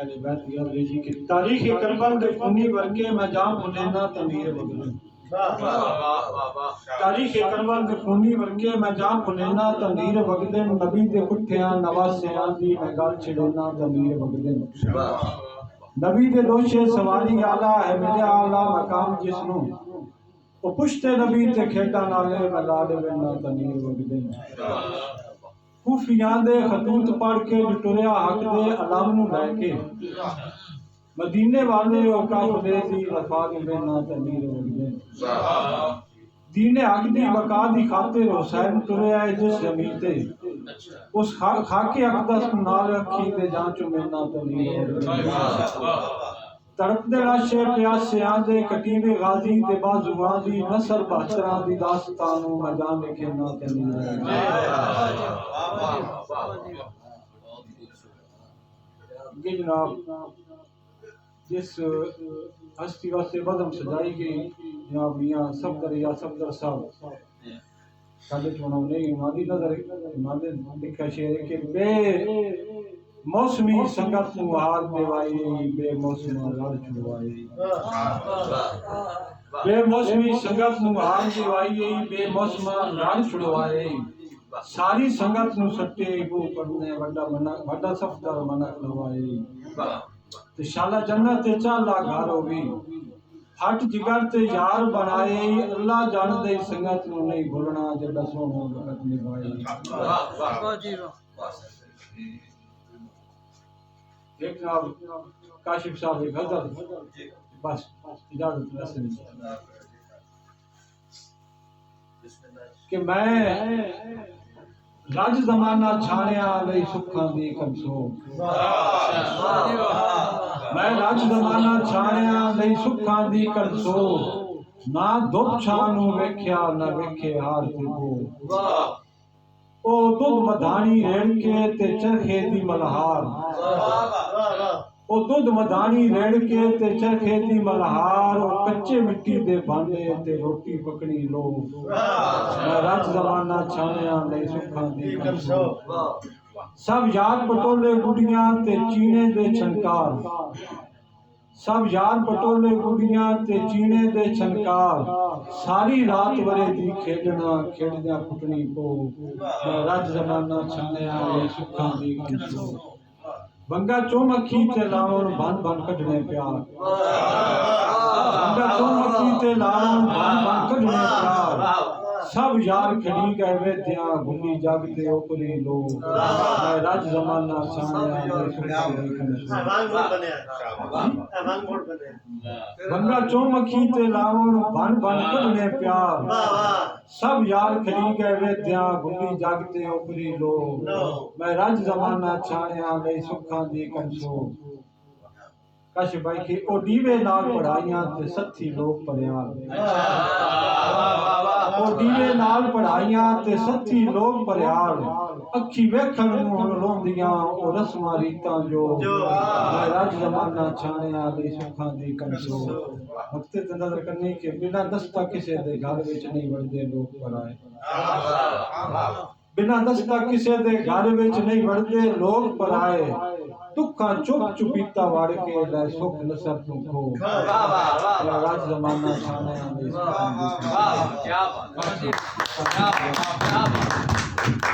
अहले बैत की अर्ज़ जी कि तारीख़ करबल दे खूनी वर्के मैं जाम हुनैना तमीर बगदन तारीख़ करबल दे खूनी वर्के मैं जाम हुनैना तमीर बगदन नबी दे उठियां नवासियां दी मैं गल छिड़ना तमीर बगदन नबी दे दोषे सवारी आला है मेरे आला मकाम जिसनू वो पुश्ते नबी ते खेड़ा नाले मैं लाड वेना तमीर बगदन खूफियां दे खतूत पढ़ के टुरिया हक दे अलाम नू लैके मदीने वाले काफले दी वफा निभना तमीर वगदे दीने हक दी वका दी खातिर हुसैन टुरिया जिस जमीन ते उस खाके अकदस नाल रखी ते जान चुमेना तमीर वगदे तड़पदे लाशे प्यासे आंदे कटीवे गाजी ते बाजुआं दी नस्ल बहतरां दी दास्तान नू मैं जान लिखना तमीर ये जनाब जिस हस्ती वास्ते बदम सजाई गई जनाब मियां सफदर या सफदर साहब साडे चुनाव नहीं मादी नजर मादे लिखा शेर के बे मौसमी संगत नू हार देवाई बे मौसमा लड़ छुड़वाई बे मौसमी संगत नू हार देवाई बे मौसमा लड़ छुड़वाई सारी संगत नू सट्टे वो पढ़ने वड्डा सफदर मना लवाई ते शाला जन्नत ते चाला घर होवी हट जिगर ते यार बनाए अल्लाह जान दे संगत नू नहीं भूलना जेड़ा सोना वक्त निभाई वाह जी वाह एक जनाब काशिफ साहब एक गजल बस इजाजत रसन कि मैं रज जमाना छाणिया लई सुखां दी कंसो मैं रज जमाना छाणिया लई सुखां दी कंसो ना दुख छानू वेख्या ना वेखे हार ते को ओ दुध मधानी रेड़ के ते चरखे दी मल्हार ओ दुध मधानी रेड़ के ते चरखे दी मल्हार ओ कच्चे मिट्टी दे भांडे ते रोटी पकड़ी लो मैं रज जमाना छाणिया लई सुखां दी कंसो सब यार पटोले गुड़ियां ते चीने दे छनकार सब यार पटोले गुड़ियां ते चीने दे छनकार सारी रात वरे दी खेडना खेड़िया फुटनी को मैं रज जमाना छाणिया लई सुखां दी कंसो बंगा चौमखी ते लावण बन बन कढने प्यार बंगा चौमखी ते लावण बन बन कढने प्यार सब यार खड़ी गए वेद्या भुली जग ते ओपरी लो मैं रज जमाना छाणिया बंगा चौमखी ते लावण बन बन कढने प्यार सब यार खड़ी गए वेद्या भुली जग ते ओपरी लो मैं रज जमाना छाणिया लई सुखां दी कंसो कश भाई के ओ दीवे नाल पढ़ाइयां ते सत्थी लोग पढ़ियाल ओ दीवे नाल पढ़ाइयां ते सत्थी लोग पढ़ियाल अखी वेखण नू हुण रोंदियां ओ रस्मां रीतां जो मैं रज जमाना छाणिया लई सुखां दी कंसो वक्ते ते नजर करनी के बिना दस्ता किसे दे घर विच नहीं वड़दे लोग पराए बिना दस्ता किसे दे घर विच नहीं वड़दे लोग पराए दुखा चुप चुपीता वाड़ के लै सुख नसर तू खो राज जमाना छाणिया लई सुखां दी कंसो।